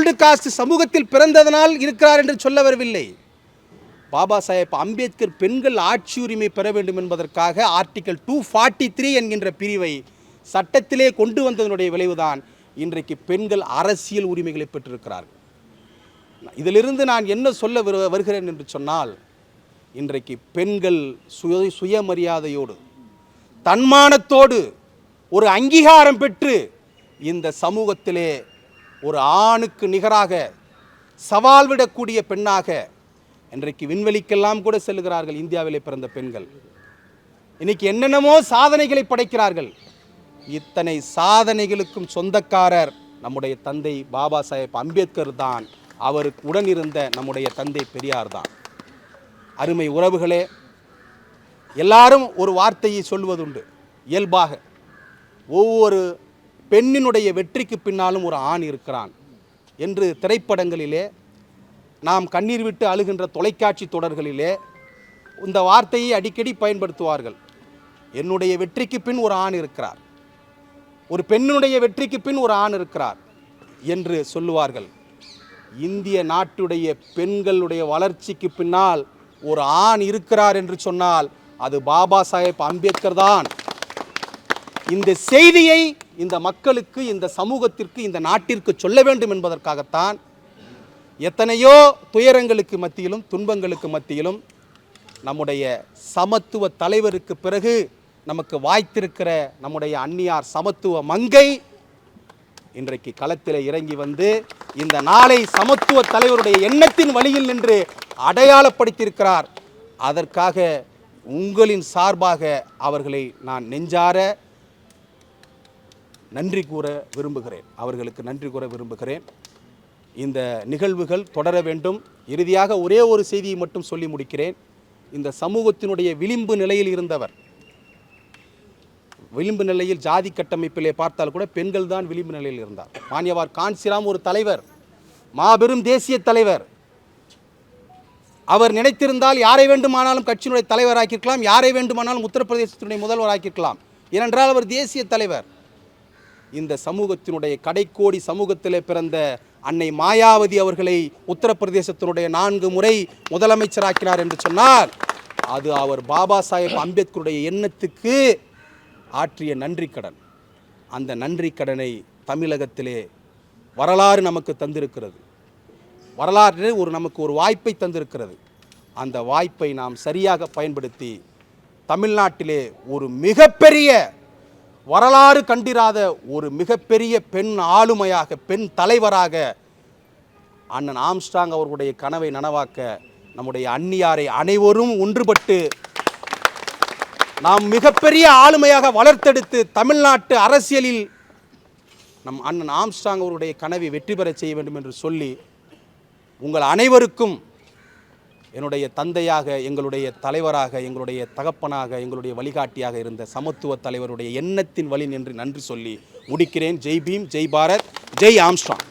Scheduled caste சமூகத்தில் பிறந்ததனால் இருக்கிறார் என்று சொல்ல வரவில்லை. பாபா சாஹேப் அம்பேத்கர் பெண்கள் ஆட்சி உரிமை பெற வேண்டும் என்பதற்காக ஆர்டிகல் 243 என்கின்ற பிரிவை சட்டத்திலே கொண்டு வந்ததனுடைய விளைவுதான் இன்றைக்கு பெண்கள் அரசியல் உரிமைகளை பெற்றிருக்கிறார்கள். இதிலிருந்து நான் என்ன சொல்ல வருகிறேன் என்று சொன்னால், இன்றைக்கு பெண்கள் சுயமரியாதையோடு தன்மானத்தோடு ஒரு அங்கீகாரம் பெற்று இந்த சமூகத்திலே ஒரு ஆணுக்கு நிகராக சவால் விடக்கூடிய பெண்ணாக இன்றைக்கு விண்வெளிக்கெல்லாம் கூட செல்லுகிறார்கள். இந்தியாவிலே பிறந்த பெண்கள் இன்னைக்கு என்னென்னமோ சாதனைகளை படைக்கிறார்கள். இத்தனை சாதனைகளுக்கும் சொந்தக்காரர் நம்முடைய தந்தை பாபா சாஹேப் அம்பேத்கர் தான். அவருக்கு உடன் இருந்த நம்முடைய தந்தை பெரியார் தான். அருமை உறவுகளே, எல்லாரும் ஒரு வார்த்தையை சொல்வதுண்டு இயல்பாக, ஒவ்வொரு பெண்ணினுடைய வெற்றிக்கு பின்னாலும் ஒரு ஆண் இருக்கிறான் என்று திரைப்படங்களிலே, நாம் கண்ணீர் விட்டு அழுகின்ற தொலைக்காட்சி தொடர்களிலே இந்த வார்த்தையை அடிக்கடி பயன்படுத்துவார்கள். என்னுடைய வெற்றிக்கு பின் ஒரு ஆண் இருக்கிறார், ஒரு பெண்ணுடைய வெற்றிக்கு பின் ஒரு ஆண் இருக்கிறார் என்று சொல்லுவார்கள். இந்திய நாட்டுடைய பெண்களுடைய வளர்ச்சிக்கு பின்னால் ஒரு ஆண் இருக்கிறார் என்று சொன்னால் அது பாபா சாஹேப் அம்பேத்கர் தான். இந்த செய்தியை இந்த மக்களுக்கு, இந்த சமூகத்திற்கு, இந்த நாட்டிற்கு சொல்ல வேண்டும் என்பதற்காகத்தான் எத்தனையோ துயரங்களுக்கு மத்தியிலும் துன்பங்களுக்கு மத்தியிலும் நம்முடைய சமத்துவ தலைவருக்கு பிறகு நமக்கு வாய்த்திருக்கிற நம்முடைய அன்னியார் சமத்துவ மங்கை இன்றைக்கு களத்தில் இறங்கி வந்து இந்த நாளை சமத்துவ தலைவருடைய எண்ணத்தின் வழியில் நின்று அடையாளப்படுத்தியிருக்கிறார். அதற்காக உங்களின் சார்பாக அவர்களை நான் நெஞ்சார நன்றி கூற விரும்புகிறேன். அவர்களுக்கு நன்றி கூற விரும்புகிறேன். இந்த நிகழ்வுகள் தொடர வேண்டும். இறுதியாக ஒரே ஒரு செய்தியை மட்டும் சொல்லி முடிக்கிறேன். இந்த சமூகத்தினுடைய விளிம்பு நிலையில் இருந்தவர், விளிம்பு நிலையில் ஜாதி கட்டமைப்பிலே பார்த்தால் கூட பெண்கள் தான் விளிம்பு நிலையில் இருந்தார். மான்யவார் கான்சிராம் ஒரு தலைவர், மாபெரும் தேசிய தலைவர். அவர் நினைத்திருந்தால் யாரை வேண்டுமானாலும் கட்சியினுடைய தலைவராக்கியிருக்கலாம், யாரை வேண்டுமானாலும் உத்தரப்பிரதேசத்தினுடைய முதல்வராக்கியிருக்கலாம். ஏனென்றால் அவர் தேசிய தலைவர். இந்த சமூகத்தினுடைய கடைக்கோடி சமூகத்திலே பிறந்த அன்னை மாயாவதி அவர்களை உத்தரப்பிரதேசத்தினுடைய 4 முறை முதலமைச்சராக்கினார் என்று சொன்னால் அது அவர் பாபா சாஹேப் அம்பேத்கருடைய எண்ணத்துக்கு ஆற்றிய நன்றி கடன். அந்த நன்றி கடனை தமிழகத்திலே வரலாறு நமக்கு தந்திருக்கிறது. வரலாறு நமக்கு ஒரு வாய்ப்பை தந்திருக்கிறது. அந்த வாய்ப்பை நாம் சரியாக பயன்படுத்தி தமிழ்நாட்டிலே ஒரு மிகப்பெரிய வரலாறு கண்டிராத ஒரு மிகப்பெரிய பெண் ஆளுமையாக, பெண் தலைவராக அண்ணன் ஆம்ஸ்ட்ராங் அவர்களுடைய கனவை நனவாக்க நம்முடைய அன்னியாரை அனைவரும் ஒன்றுபட்டு நாம் மிகப்பெரிய ஆளுமையாக வளர்த்தெடுத்து தமிழ்நாட்டு அரசியலில் நம் அண்ணன் ஆம்ஸ்ட்ராங் அவருடைய கனவை வெற்றி பெற செய்ய வேண்டும் என்று சொல்லி உங்கள் அனைவருக்கும் என்னுடைய தந்தையாக, எங்களுடைய தலைவராக, எங்களுடைய தகப்பனாக, எங்களுடைய வழிகாட்டியாக இருந்த சமத்துவ தலைவருடைய எண்ணத்தின் வழி நின்று நன்றி சொல்லி முடிக்கிறேன். ஜெய் பீம், ஜெய் பாரத், ஜெய் ஆம்ஸ்ட்ராங்.